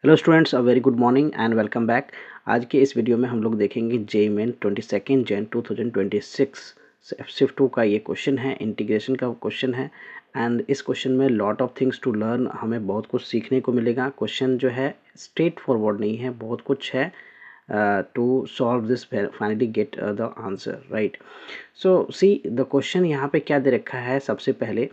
Hello students, a very good morning and welcome back. आज के इस वीडियो में हम लोग देखेंगे जेईई मेन 22 जन 2026 शिफ्ट 2 का ये क्वेश्चन है, इंटीग्रेशन का क्वेश्चन है। एंड इस क्वेश्चन में lot of things to learn, हमें बहुत कुछ सीखने को मिलेगा। क्वेश्चन जो है स्ट्रेट फॉरवर्ड नहीं है, बहुत कुछ है to solve this, finally get the answer, right? So see the question यहाँ पे क्या दे रखा है। सबसे पहले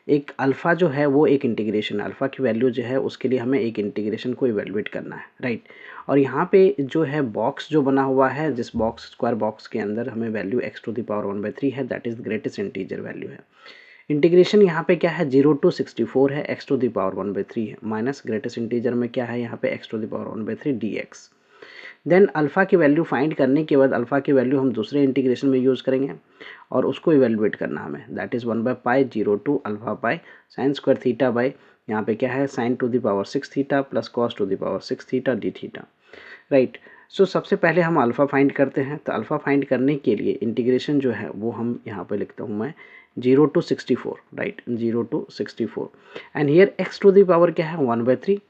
एक अल्फ़ा जो है वो एक इंटीग्रेशन, अल्फ़ा की वैल्यू जो है उसके लिए हमें एक इंटीग्रेशन को इवेलुएट करना है, राइट? और यहाँ पे जो है बॉक्स जो बना हुआ है, जिस बॉक्स स्क्वायर बॉक्स के अंदर हमें value x to the power 1/3 है, that is greatest integer value है। इंटीग्रेशन यहाँ पे क्या है, 0 to 64 है, x टू द पावर 1/3 है, माइनस ग्रेटेस्ट इंटीजर में क्या है यहाँ पे x to the power 1/3 dx। Then alpha की वैल्यू फाइंड करने के बाद अल्फ़ा की वैल्यू हम दूसरे इंटीग्रेशन में यूज़ करेंगे और उसको इवेलुएट करना हमें, that is 1/π 0 to alpha pi sine square theta by यहाँ पे क्या है sine to the power 6 theta plus cos to the power 6 theta d theta, right? So सबसे पहले हम अल्फ़ा फाइंड करते हैं। तो अल्फ़ा फाइंड करने के लिए इंटीग्रेशन जो है वो हम यहाँ पे लिखता हूँ मैं 0 to 64, right? 0 to 64 and here x to the power क्या है 1/3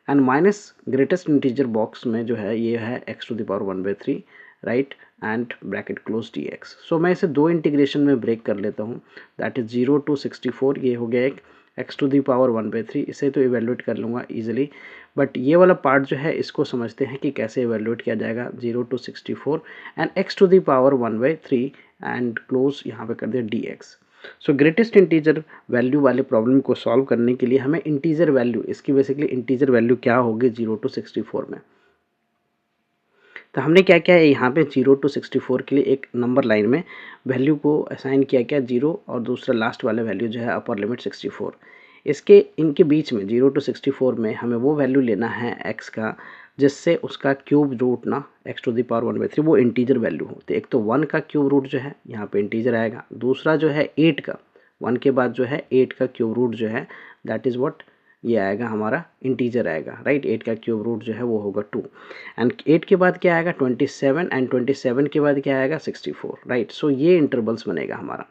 and minus greatest integer box में जो है ये है x to the power 1/3, right? And bracket close dx। So मैं इसे दो इंटीग्रेशन में ब्रेक कर लेता हूँ, दैट इज 0 to 64, ये हो गया एक x टू द पावर 1/3, इसे तो इवेलुएट कर लूँगा ईजिली। बट ये वाला पार्ट जो है इसको समझते हैं कि कैसे इवेलुएट किया जाएगा। 0 to 64 and x to the power 1/3 and close यहाँ पे कर दिया dx। So greatest integer value वाले प्रॉब्लम को सॉल्व करने के लिए हमें इंटीजर वैल्यू, इसकी बेसिकली इंटीजर वैल्यू क्या होगी 0 to 64 में। तो हमने क्या किया है यहाँ पे 0 to 64 के लिए एक नंबर लाइन में वैल्यू को असाइन किया क्या 0 और दूसरा लास्ट वाला वैल्यू जो है अपर लिमिट 64। इसके इनके बीच में 0 to 64 में हमें वो वैल्यू लेना है x का जिससे उसका क्यूब रूट ना x टू द पावर 1/3 वो इंटीजर वैल्यू हो। तो एक तो 1 का क्यूब रूट जो है यहाँ पे इंटीजर आएगा, दूसरा जो है 8 का, 1 के बाद जो है 8 का क्यूब रूट जो है दैट इज़ व्हाट, ये आएगा हमारा इंटीजर आएगा, राइट? 8 का क्यूब रूट जो है वो होगा 2 एंड 8 के बाद क्या आएगा 27 एंड 27 के बाद क्या आएगा 64, राइट? सो ये इंटरवल्स बनेगा हमारा।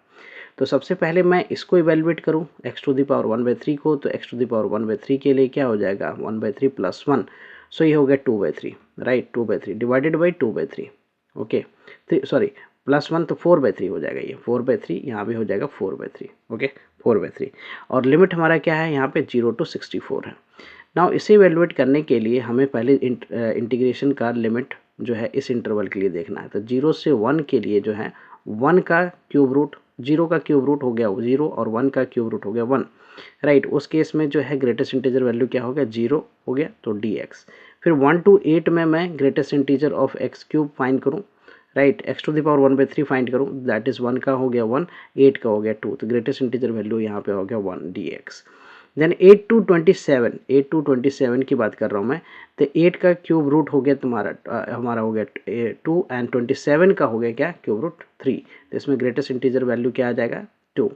तो सबसे पहले मैं इसको इवेलुएट करूँ x टू द पावर 1/3 को, तो x टू द पावर 1/3 के लिए क्या हो जाएगा 1/3 प्लस 1, सो ये हो गया 2/3, right? 2/3 divided by 2/3, okay, sorry plus 1 तो 4/3 हो जाएगा, ये 4/3 यहाँ पे हो जाएगा 4/3, ओके 4/3। और लिमिट हमारा क्या है यहाँ पे 0 to 64 है। नाउ इसे इवेलुएट करने के लिए हमें पहले इंटीग्रेशन का लिमिट जो है इस इंटरवल के लिए देखना है। तो 0 से 1 के लिए जो है 1 का क्यूब रूट, 0 का क्यूब रूट हो गया 0 और 1 का क्यूब रूट हो गया 1, राइट? उस केस में जो है ग्रेटेस्ट इंटीजर वैल्यू क्या हो गया 0 हो गया, तो dx। फिर 1 to 8 में मैं greatest integer of x cube find करूँ, right? x to the power 1/3 find करूँ, दैट इज़ 1 का हो गया 1, 8 का हो गया 2, तो ग्रेटेस्ट इंटीजर वैल्यू यहाँ पे हो गया 1 dx। देन 8 to 27, 8 to 27 की बात कर रहा हूँ मैं, तो 8 का क्यूब रूट हो गया तुम्हारा हमारा हो गया 2 एंड 27 का हो गया क्या क्यूब रूट 3, तो इसमें ग्रेटेस्ट इंटीजर वैल्यू क्या आ जाएगा 2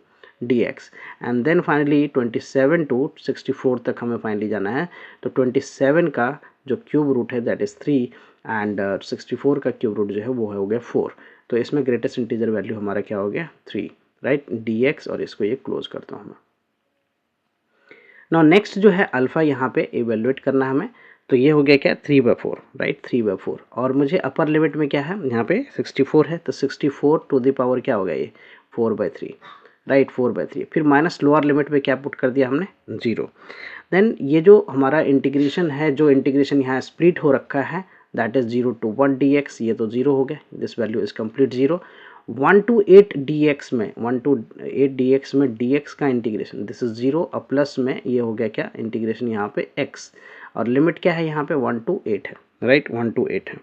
dx। And then finally 27 to 64 तक हमें फाइनली जाना है, तो 27 का जो क्यूब रूट है दैट इज़ 3 एंड 64 का क्यूब रूट जो है वो हो गया 4, तो इसमें ग्रेटेस्ट इंटीजर वैल्यू हमारा क्या हो गया 3, राइट? dx। और इसको ये क्लोज करता हूँ मैं। नाउ नेक्स्ट जो है अल्फ़ा यहाँ पे इवेलुएट करना है हमें, तो ये हो गया क्या 3/4, राइट? 3/4 और मुझे अपर लिमिट में क्या है यहाँ पे 64 है, तो 64 टू द पावर क्या हो गया ये 4/3, राइट? 4/3। फिर माइनस लोअर लिमिट में क्या पुट कर दिया हमने 0। देन ये जो हमारा इंटीग्रेशन है, जो इंटीग्रेशन यहाँ स्प्लिट हो रखा है दैट इज़ 0 to 1 dx, ये तो 0 हो गया, this value is complete 0। 1 to 8 dx में 1 to 8 dx में dx का इंटीग्रेशन दिस इज 0 और प्लस में ये हो गया क्या इंटीग्रेशन यहाँ पे x, और लिमिट क्या है यहाँ पे 1 to 8 है, राइट? 1 to 8 है।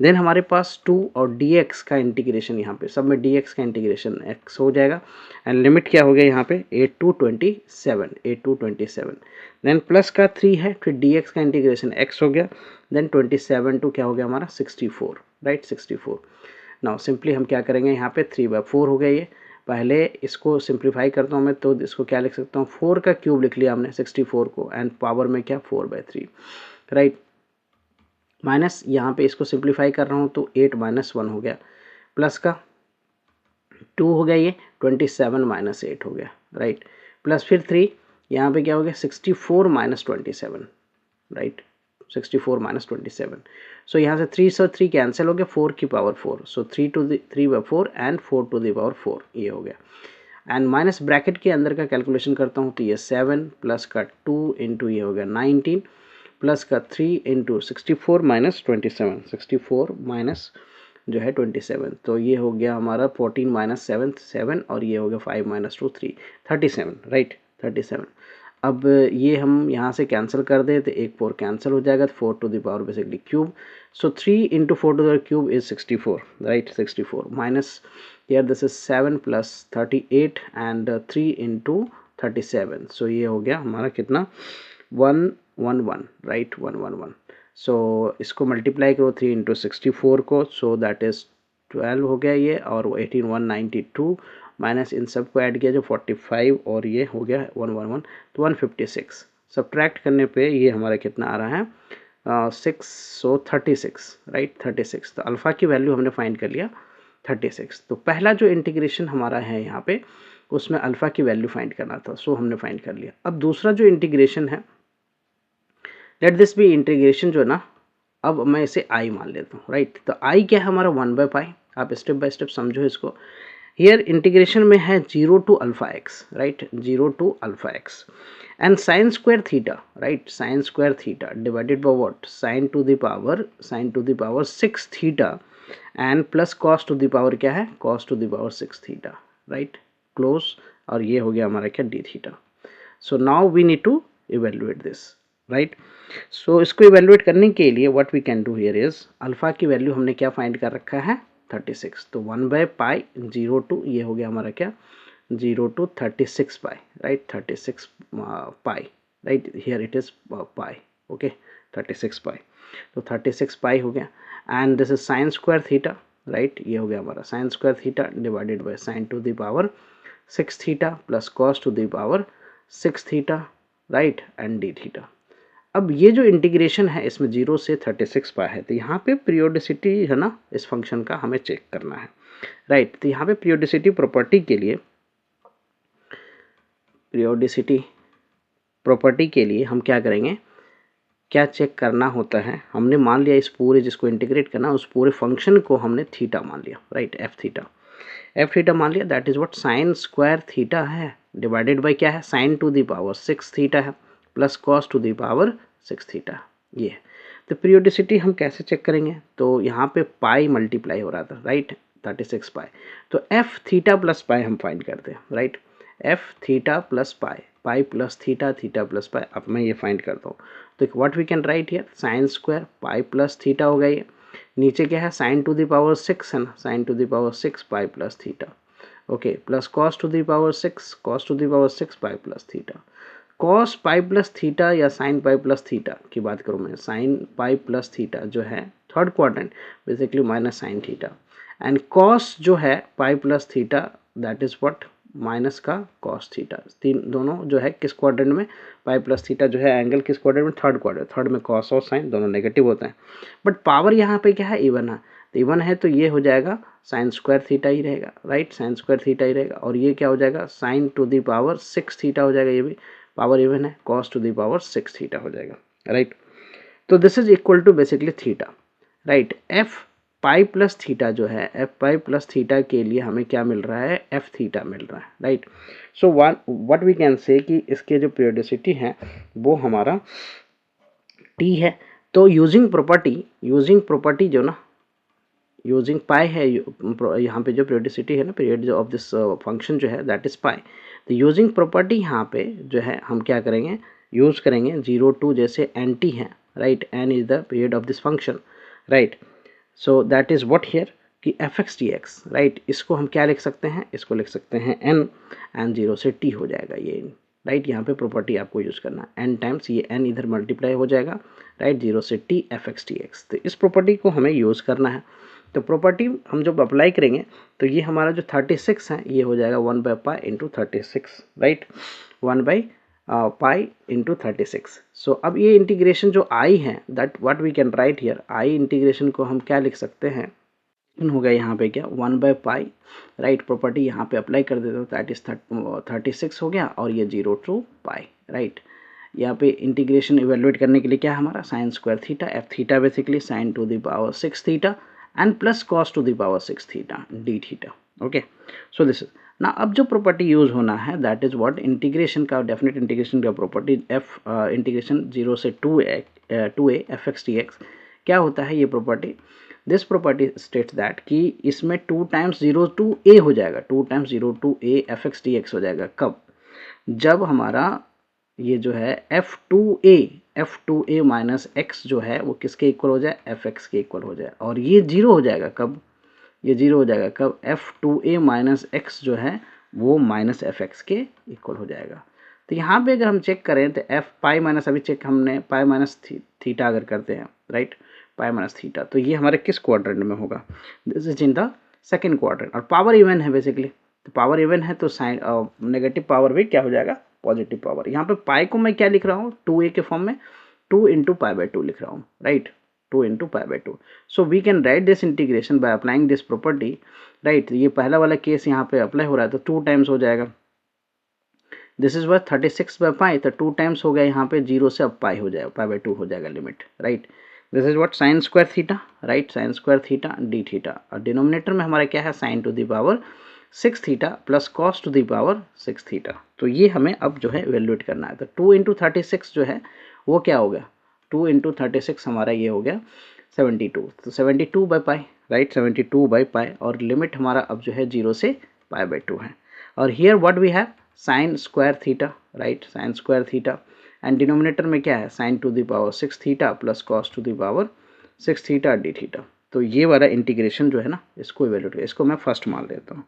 देन हमारे पास 2 और dx का इंटीग्रेशन, यहाँ पे सब में dx का इंटीग्रेशन x हो जाएगा एंड लिमिट क्या हो गया यहाँ पे 8 to 27, 8 to 27। देन प्लस का 3 है, फिर dx का इंटीग्रेशन x हो गया, देन 27 टू क्या हो गया हमारा 64, राइट? 64। नाउ सिंपली हम क्या करेंगे यहाँ पे 3/4 हो गया ये, पहले इसको सिंप्लीफाई करता हूँ मैं, तो इसको क्या लिख सकता हूँ 4 का क्यूब लिख लिया हमने 64 को एंड पावर में क्या 4/3, राइट? माइनस यहाँ पे इसको सिंप्लीफाई कर रहा हूँ तो 8 - 1 हो गया, प्लस का 2 हो गया, ये 27 - 8 हो गया, राइट? प्लस फिर 3, यहाँ पे क्या हो गया 64 - 27, राइट? 64 माइनस 27। सो यहाँ से 3 से 3 कैंसिल हो गया, 4 की power 4, so 3 to the 3/4 and 4 to the power 4, ये हो गया। एंड माइनस ब्रैकेट के अंदर का कैलकुलेशन करता हूँ तो ये 7 प्लस का 2 इंटू ये हो गया 19 प्लस का 3 इंटू 64 माइनस 27, 64 माइनस जो है 27, तो ये हो गया हमारा 14 माइनस 7 7, और ये हो गया 5 माइनस 2 3, 37, राइट 37। अब ये हम यहाँ से कैंसिल कर दें तो एक 4 कैंसिल हो जाएगा, तो 4 to the power basically cube, so 3 into 4 to the cube is 64, right 64 minus here this is 7 plus 38 and 3 into 37, सो ये हो गया हमारा कितना 111, राइट 111। सो इसको मल्टीप्लाई करो 3 इंटू 64 को, सो दैट इज़ 12 हो गया ये, और 18 192 माइनस इन सब को ऐड किया जो 45, और ये हो गया 111, तो 156। सब्ट्रैक्ट करने पे ये हमारा कितना आ रहा है 6, सो 36, राइट 36। तो अल्फ़ा की वैल्यू हमने फाइंड कर लिया 36। तो पहला जो इंटीग्रेशन हमारा है यहाँ पे उसमें अल्फ़ा की वैल्यू फाइंड करना था, सो हमने फाइंड कर लिया। अब दूसरा जो इंटीग्रेशन है, लेट दिस बी इंटीग्रेशन जो है ना, अब मैं इसे आई मान लेता हूँ, राइट। तो आई क्या है हमारा 1/π, आप स्टेप बाय स्टेप समझो इसको। हियर इंटीग्रेशन में है 0 to alpha x, right 0 to alpha x and sine square theta, right sine square theta divided by what sine to the power 6 theta and plus cos to the power क्या है cos to the power 6 theta, right close, और ये हो गया हमारा क्या d theta. So now we need to evaluate this, right. So इसको evaluate करने के लिए what we can do here is, alpha की वैल्यू हमने क्या फाइंड कर रखा है 36, तो 1/π 0 टू ये हो गया हमारा क्या 0 to 36π, right 36π, right here it is pi, okay 36π, तो 36π हो गया। And this is sine square theta, right ये हो गया हमारा sine square theta divided by sine to the power 6 theta plus cos to the power 6 theta, right and d theta. अब ये जो इंटीग्रेशन है इसमें 0 से 36π है, तो यहाँ पे पीरियोडिसिटी है ना इस फंक्शन का हमें चेक करना है, राइट। तो यहाँ पे पीरियोडिसिटी प्रॉपर्टी के लिए हम क्या करेंगे, क्या चेक करना होता है, हमने मान लिया इस पूरे जिसको इंटीग्रेट करना उस पूरे फंक्शन को हमने थीटा मान लिया, राइट एफ थीटा मान लिया, that is what sine square theta है डिवाइडेड बाय क्या है sine to the power 6 theta है plus cos to the power 6 theta, ये है। तो पीरियोडिसिटी हम कैसे चेक करेंगे, तो यहाँ पे पाई मल्टीप्लाई हो रहा था, राइट 36π, तो एफ थीटा प्लस पाई हम फाइंड करते हैं, right f theta plus pi plus theta plus pi. अब मैं ये फाइंड करता हूँ, तो what we can write here sine square pi plus theta हो गया, ये नीचे क्या है साइन टू द पावर 6 है ना, sign to the power 6 pi plus theta, okay plus cos to the power 6 pi plus theta. Cos pi plus theta या sine pi plus theta की बात करूँ मैं, साइन पाई प्लस थीटा जो है third quadrant basically minus sine theta, and cos जो है पाई plus theta that is what minus का कॉस थीटा। तीन दोनों जो है किस क्वाड्रेंट में, पाई प्लस थीटा जो है एंगल किस क्वाड्रेंट में, थर्ड क्वाड्रेंट, थर्ड में कॉस और साइन दोनों नेगेटिव होते हैं, बट पावर यहाँ पे क्या है इवन है, तो इवन है तो ये हो जाएगा साइन स्क्वायर थीटा ही रहेगा, राइट साइन स्क्वायर थीटा ही रहेगा, और ये क्या हो जाएगा sine to the power 6 theta हो जाएगा, ये भी पावर इवन है cos to the power 6 theta हो जाएगा, राइट। तो this is equal to basically theta, right f pi plus theta जो है एफ पाई प्लस थीटा के लिए हमें क्या मिल रहा है एफ थीटा मिल रहा है, right. So what we can say कि इसके जो पीरियोडिसिटी है वो हमारा टी है। तो यूजिंग प्रॉपर्टी जो ना यूजिंग पाई है, यहाँ पे जो पीरियोडिसिटी है ना पीरियड ऑफ दिस फंक्शन जो है दैट इज पाई, तो यूजिंग प्रॉपर्टी यहाँ पे जो है हम क्या करेंगे यूज़ करेंगे 0 टू जैसे एन टी है, right n is the period of this function, right. So that is what here कि f x d x, right इसको हम क्या लिख सकते हैं, इसको लिख सकते हैं एन एंड 0 से टी हो जाएगा ये, राइट यहाँ पे प्रॉपर्टी आपको यूज़ करना है एन टाइम्स ये एन इधर मल्टीप्लाई हो जाएगा, राइट 0 से T F x d x, तो इस प्रॉपर्टी को हमें यूज़ करना है। तो प्रॉपर्टी हम जब अप्लाई करेंगे तो ये हमारा जो 36 है ये हो जाएगा 1/π इंटू 36, राइट 1/π इंटू 36। सो अब ये इंटीग्रेशन जो आई है that what we can write here, I integration को हम क्या लिख सकते हैं हो गया यहाँ पे क्या 1/π, राइट प्रॉपर्टी यहाँ पे अप्लाई कर देते हो दैट इज 36 हो गया, और ये 0 टू पाई, राइट यहाँ पे इंटीग्रेशन इवेलुएट करने के लिए क्या है हमारा sine square theta, F theta basically sign to the power 6 theta and plus cos to the power 6 theta d theta. Okay, so this is ना. अब जो प्रॉपर्टी यूज होना है दैट इज व्हाट, इंटीग्रेशन का, डेफिनेट इंटीग्रेशन का property F integration 0 से 2a F x d x. क्या होता है ये property, this property states that कि इसमें 2 टाइम्स 0 टू a हो जाएगा, 2 times 0 to a f x d x हो जाएगा. कब, जब हमारा ये जो है f2a माइनस x जो है वो किसके इक्वल हो जाए, fx के इक्वल हो जाए. और ये जीरो हो जाएगा कब, ये जीरो हो जाएगा कब, f2a माइनस x जो है वो माइनस fx के इक्वल हो जाएगा. तो यहाँ पे अगर हम चेक करें तो f पाई माइनस, अभी चेक हमने पाई माइनस थीटा अगर करते हैं, राइट, पाई माइनस थीटा, तो ये हमारे किस क्वाड्रेंट में होगा, this is in the second quadrant. और पावर इवन है बेसिकली, तो पावर इवन है तो साइन नेगेटिव पावर भी क्या हो जाएगा, पॉजिटिव पावर. यहाँ पे पाई को मैं क्या लिख रहा हूँ, 2a के फॉर्म में 2 इंटू पाई बाई 2 लिख रहा हूँ, right, 2 into pi by 2. So we can write this integration by applying this property, right. ये पहला वाला केस यहाँ पे अप्लाई हो रहा है तो 2 टाइम्स हो जाएगा, दिस इज वर्थ 36 बाई पाई, तो 2 टाइम्स हो गया यहाँ पे 0 से अब पाई हो जाएगा, पाई बाई 2 हो जाएगा limit, right. This is what sine square theta, right, sine square theta d theta. और डिनोमिनेटर में हमारा क्या है, sine to the power 6 theta plus cos to the power 6 theta. तो ये हमें अब जो है इवेल्युएट करना है. तो 2 इंटू 36 जो है वो क्या हो गया, 2 इंटू 36 हमारा ये हो गया 72, तो 72 बाई पाई, राइट, 72 बाई पाई. और लिमिट हमारा अब जो है 0 से पाई बाई 2 है. और here what we have sine square theta, right, sine square theta. And denominator में क्या है, sine to the power 6 theta plus cos to the power 6 theta d theta. तो ये वाला इंटीग्रेशन जो है ना, इसको इवेल्युएट, इसको मैं फर्स्ट मान लेता हूँ.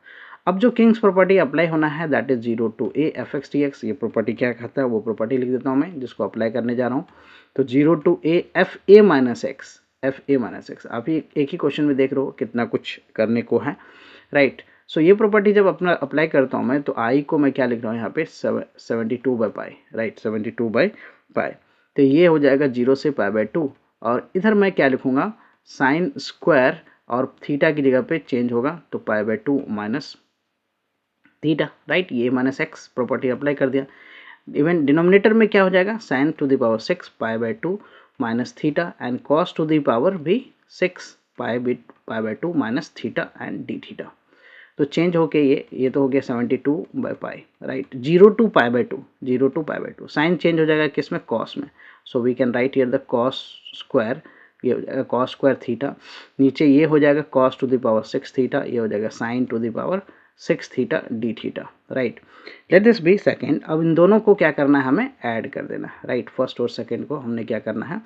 अब जो किंग्स प्रॉपर्टी अप्लाई होना है that is 0 to a f x d x. ये प्रॉपर्टी क्या कहता है वो प्रॉपर्टी लिख देता हूँ मैं, जिसको अप्लाई करने जा रहा हूँ. तो 0 to a f a minus x, f a minus x. आप ही एक ही क्वेश्चन में देख रहे हो कितना कुछ करने को है, राइट. सो ये प्रॉपर्टी जब अपना अप्लाई करता हूँ मैं, तो आई को मैं क्या लिख रहा हूँ यहाँ पे 72 बाई पाई, राइट, 72 बाई पाई. तो ये हो जाएगा 0 से पाई बाई 2. और इधर मैं क्या लिखूँगा, साइन स्क्वायर और थीटा की जगह पे चेंज होगा तो pi by 2 minus theta, right. ये माइनस एक्स प्रॉपर्टी अप्लाई कर दिया. इवन डिनोमिनेटर में क्या हो जाएगा, sine to the power 6 pi by 2 minus theta and cos to the power भी 6 pi by 2 minus theta and d theta. तो change होके ये तो हो गया 72 by pi, right. 0 to pi by 2, 0 to pi by 2. Sign change हो जाएगा किस में, कॉस में. So we can write here the cos square, ये हो जाएगा कॉस स्क्वायर थीटा. नीचे ये हो जाएगा cos to the power 6 theta, ये हो जाएगा sine to the power 6 theta d theta, right. Let this be second. अब इन दोनों को क्या करना है, हमें ऐड कर देना है, राइट. फर्स्ट और सेकेंड को हमने क्या करना है,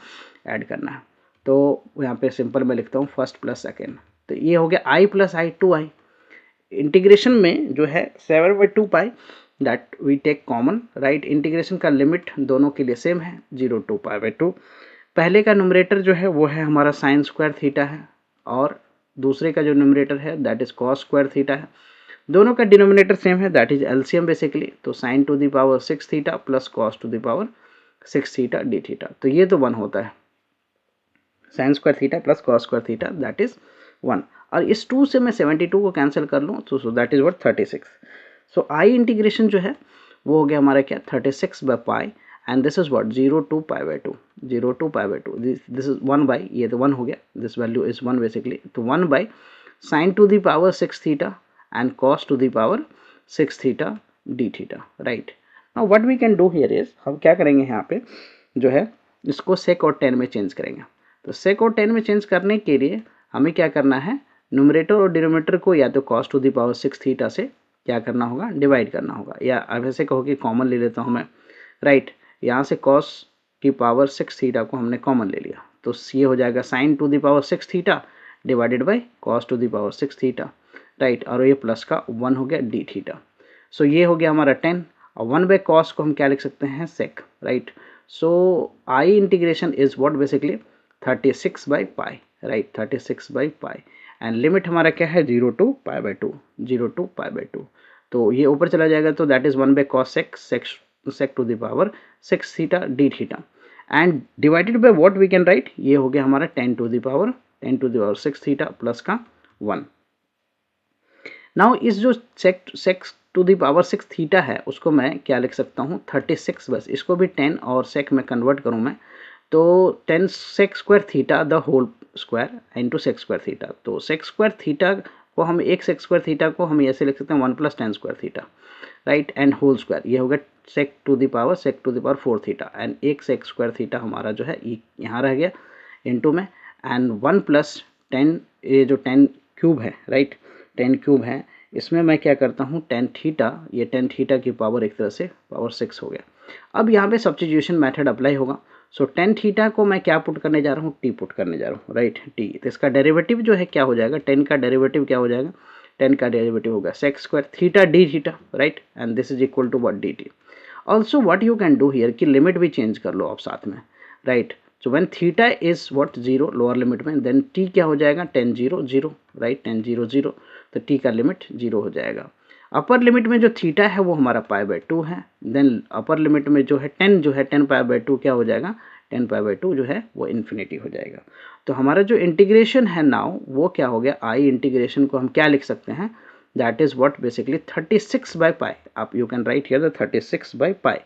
ऐड करना है. तो यहाँ पे सिंपल मैं लिखता हूँ फर्स्ट प्लस सेकेंड. तो ये हो गया आई प्लस आई 2i. इंटीग्रेशन में जो है 7 by 2 pi that we take common, right. Integration का लिमिट दोनों के लिए सेम है, 0 टू पाई बाई 2. पहले का न्यूमरेटर जो है वो है हमारा साइन स्क्वायर थीटा है, और दूसरे का जो न्यूमरेटर है that is cos square theta है. दोनों का डिनोमिनेटर सेम है, दैट इज एलसीएम बेसिकली. तो sign to the power 6 theta plus cos to the power 6 theta d theta. तो ये तो 1 होता है, sign square theta plus cos square theta that is 1. और इस 2 से मैं 72 को कैंसिल कर लूँ तो that is what 36. So I integration जो है वो हो गया हमारा क्या, 36 by pi. And this is what 0 to pi by 2, 0 to pi by 2. This is 1 by, ये तो 1 हो गया, दिस वैल्यू इज 1 बेसिकली. तो 1 by sine to the power 6 theta and cos to the power 6 theta d theta, right. Now what we can do here is, हम क्या करेंगे यहाँ पे जो है इसको सेक और 10 में चेंज करेंगे. तो सेक और 10 में चेंज करने के लिए हमें क्या करना है, न्यूमरेटर और डिनोमिनेटर को या तो cos to the power 6 theta से क्या करना होगा, डिवाइड करना होगा. या अब ऐसे कहो कि कॉमन ले लेता हूँ मैं, राइट. यहाँ से कॉस की पावर 6 थीटा को हमने कॉमन ले लिया, तो ये हो जाएगा sine to the power 6 theta divided by cos to the power 6 theta, right. और ये प्लस का 1 हो गया डी थीटा. सो ये हो गया हमारा 10. और 1 बाई कॉस को हम क्या लिख सकते हैं, sec, right. So I integration is what basically 36 by pi, right, 36 by pi. And limit हमारा क्या है, 0 to pi by 2, 0 to pi by 2. तो ये ऊपर चला जाएगा तो that is 1 by cos sec to the power 6 theta d theta. And divided by what we can right, ये हो गया हमारा 10 to the power 6 theta plus का 1. नाउ इस जो सेक 6 थीटा है उसको मैं क्या लिख सकता हूँ 36, बस इसको भी 10 और सेक में कन्वर्ट करूँ मैं तो 10 sec square theta the whole square into sec square theta. तो सेक स्क्वायर थीटा को हम एक सेक स्क्वायर थीटा को हम ऐसे लिख सकते हैं 1 + 10 square theta, right, and whole square, ये हो गया sec to the power 4 theta, and एक सेक स्क्वायर थीटा हमारा जो है यहाँ रह गया इंटू में, एंड 1 + 10, ये जो 10 क्यूब है, राइट, 10 क्यूब है, इसमें मैं क्या करता हूँ tan थीटा, ये tan थीटा की पावर एक तरह से पावर 6 हो गया। अब यहाँ पे सब्स्टिट्यूशन मेथड अप्लाई होगा। सो tan थीटा को मैं क्या पुट करने जा रहा हूँ, t पुट करने जा रहा हूँ, राइट, t। तो इसका डेरिवेटिव जो है क्या हो जाएगा, 10 का डेरिवेटिव क्या हो जाएगा, 10 का डेरिवेटिव होगा sec square theta d theta, right, and this is equal to what dt। Also what you can do here कि लिमिट भी चेंज कर लो आप साथ में, right. So when theta is what 0 lower limit में, देन t क्या हो जाएगा tan 0 0, राइट, tan 0 0, तो t का लिमिट 0 हो जाएगा। अपर लिमिट में जो थीटा है वो हमारा π/2 है, देन अपर लिमिट में जो है 10 π/2 क्या हो जाएगा, 10 π/2 जो है वो इन्फिनिटी हो जाएगा। तो हमारा जो इंटीग्रेशन है नाउ वो क्या हो गया, आई इंटीग्रेशन को हम क्या लिख सकते हैं, दैट इज व्हाट बेसिकली 36/π। आप you can write here the 36/π।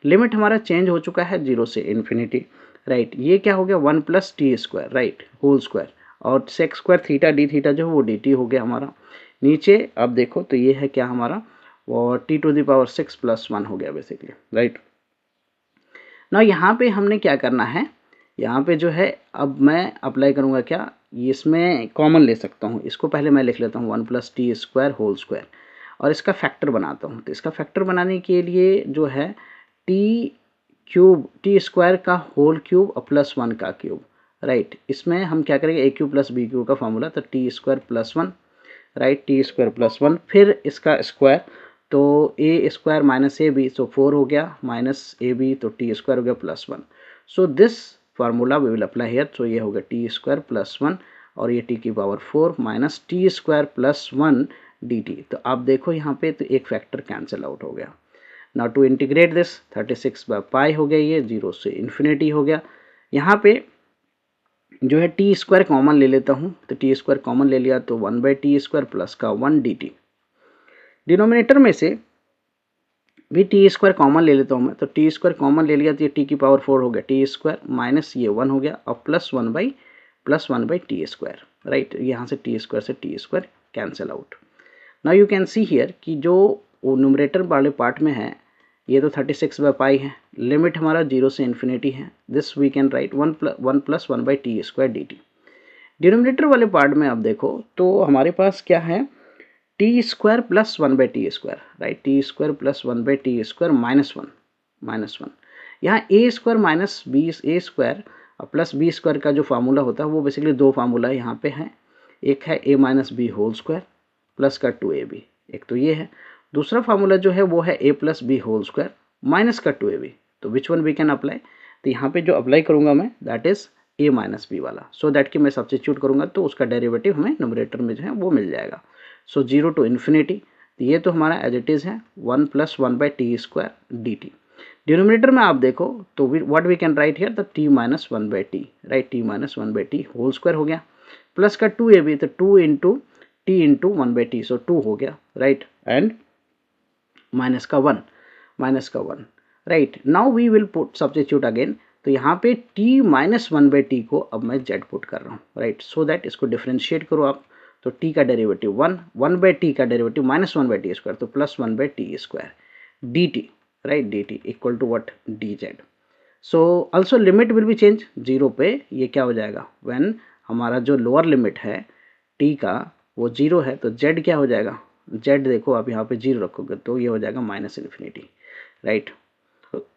Limit हमारा चेंज हो चुका है 0 से इन्फिनिटी, राइट, ये क्या हो गया 1 + t square, right, whole square, और sec square theta d theta जो है वो dt हो गया हमारा। नीचे अब देखो तो ये है क्या हमारा, वो t⁻6 + 1 हो गया बेसिकली, राइट। ना यहाँ पे हमने क्या करना है, यहाँ पे जो है अब मैं अप्लाई करूँगा क्या, इसमें कॉमन ले सकता हूँ, इसको पहले मैं लिख लेता हूँ 1 + t स्क्वायर होल स्क्वायर, और इसका फैक्टर बनाता हूँ। तो इसका फैक्टर बनाने के लिए जो है t स्क्वायर का होल क्यूब और +1 का क्यूब, राइट, इसमें हम क्या करेंगे a³ + b³ का फॉर्मूला, तो t square +1, right, t square +1, फिर इसका स्क्वायर, तो a स्क्वायर माइनस ab, तो 4 हो गया, माइनस ab, तो t स्क्वायर हो गया +1। So this formula we will apply here, so ये हो गया t स्क्वायर +1 और ये t की power 4 minus t square +1 dt। तो आप देखो यहाँ पे तो एक फैक्टर कैंसिल आउट हो गया। नाउ टू इंटीग्रेट दिस 36/π हो गया, ये 0 से इन्फिनिटी हो गया। यहाँ पे जो है टी स्क्वायर कॉमन ले लेता हूँ, तो टी स्क्वायर कॉमन ले लिया तो 1/t स्क्वायर प्लस का 1 dt। डिनोमिनेटर में से भी टी स्क्वायर कॉमन ले लेता हूँ मैं, तो टी स्क्वायर कॉमन ले लिया तो ये टी की पावर 4 हो गया टी स्क्वायर, माइनस ये 1 हो गया और प्लस 1/t स्क्वायर, राइट, यहाँ से टी स्क्वायर से T square cancel out. Now you can see here कि जो न्यूमरेटर वाले पार्ट में है ये तो 36/π है, लिमिट हमारा 0 से इन्फिनिटी है, this we can write 1 + 1/t square dt। Denominator वाले पार्ट में आप देखो तो हमारे पास क्या है, t square plus 1/t square, right, t square plus 1/t square -1। यहाँ a square minus B A square plus B square का जो फार्मूला होता है वो बेसिकली दो फार्मूला यहाँ पे है, एक है a minus B whole square plus का 2ab, एक तो ये है, दूसरा फार्मूला जो है वो है a plus B whole square minus का 2ab। तो which one we can apply, तो यहाँ पे जो अप्लाई करूँगा मैं that is a minus B वाला, सो दैट कि मैं सब्स्टिट्यूट करूँगा तो उसका डेरिवेटिव हमें न्यूमरेटर में जो है वो मिल जाएगा। सो 0 टू इन्फिनिटी, तो ये तो हमारा एज इट इज़ है 1 + 1/t स्क्वायर dt। डिनोमिनेटर में आप देखो तो what we can write here, the t - 1/t, right, t - 1/t whole square हो गया प्लस का 2ab, तो 2 × t × 1/t, सो 2 हो गया, राइट, एंड माइनस का 1, right. Now we will put substitute again, तो यहाँ पे t - 1/t को अब मैं z पुट कर रहा हूँ, राइट, सो दैट इसको डिफ्रेंशिएट करो आप, तो t का डेरिवेटिव 1/t का डेरिवेटिव -1/t स्क्वायर, तो plus 1/t square dt, right, dt equal to what dz। So also limit will be change 0 पे, ये क्या हो जाएगा, व्हेन हमारा जो लोअर लिमिट है t का वो 0 है तो z क्या हो जाएगा, z देखो आप यहाँ पे 0 रखोगे तो ये हो जाएगा -∞, राइट,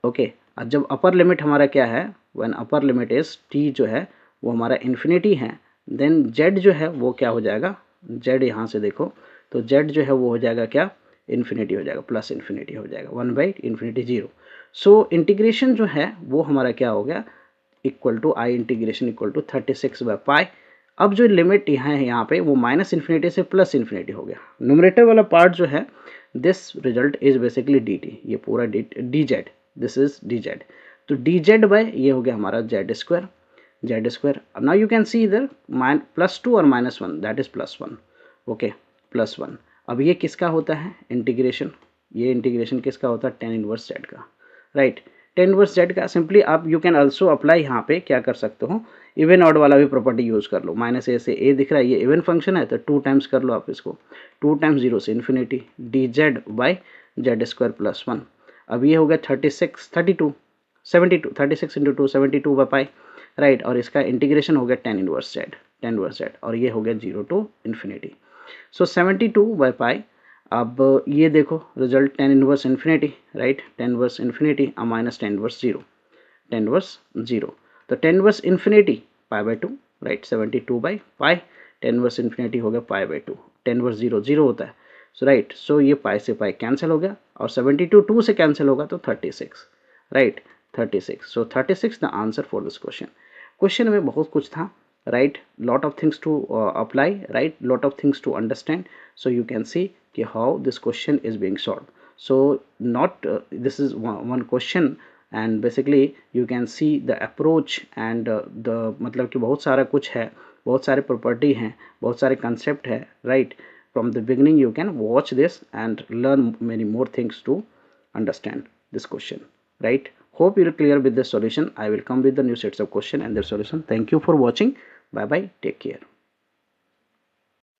ओके। अब जब अपर लिमिट हमारा क्या है, when upper limit is t जो है वो हमारा इन्फिनिटी है, देन z जो है वो क्या हो जाएगा, z यहाँ से देखो तो z जो है वो हो जाएगा क्या, इन्फिनिटी हो जाएगा, प्लस इन्फिनिटी हो जाएगा 1/∞ 0। सो इंटीग्रेशन जो है वो हमारा क्या हो गया, equal to I integration equal to 36/π। अब जो लिमिट यहाँ है यहाँ पे वो -∞ से प्लस इन्फिनिटी हो गया। न्यूमरेटर वाला पार्ट जो है this result is basically dt, ये पूरा dz, दिस इज dz, तो dz/ ये हो गया हमारा z square. Now you can see इधर +2 और -1, दैट इज +1, ओके, +1। अब ये किसका होता है इंटीग्रेशन, ये इंटीग्रेशन किसका होता है tan इनवर्स z का, राइट। tan इनवर्स z का सिंपली आप यू कैन ऑल्सो अप्लाई यहाँ पे क्या कर सकते हो, इवन ऑड वाला भी प्रॉपर्टी यूज़ कर लो। माइनस ए से ए दिख रहा है, ये इवन फंक्शन है तो 2 टाइम्स कर लो आप इसको, 2 टाइम्स 0 से infinity dz by Z square plus 1। अब ये हो गया 36 32 72 36 इंटू 2 72 बाई पाई, राइट। और इसका इंटीग्रेशन हो गया tan इनवर्स z और ये हो गया 0 to infinity. So 72 by pi, अब ये देखो result tan inverse infinity, right, tan inverse infinity minus tan inverse 0, tan inverse 0, तो tan inverse infinity pi by 2, right, 72 by pi, tan inverse infinity हो गया पाई बाई 2, tan इनवर्स 0 0 होता है, सो right, सो ये पाई से पाई कैंसिल हो गया और 72 2 से कैंसिल होगा तो 36, right, 36। So 36 the answer for this question. Question में बहुत कुछ था, right, lot of things to apply, right, lot of things to understand, so you can see कि how this question is being solved. So not this is one question and basically you can see the approach and the मतलब कि बहुत सारा कुछ है, बहुत सारे property हैं, बहुत सारे कंसेप्ट है, right, from the beginning you can watch this and learn many more things to understand this question, right. Hope you're clear with the solution. I will come with the new sets of question and their solution. Thank you for watching. Bye bye, take care.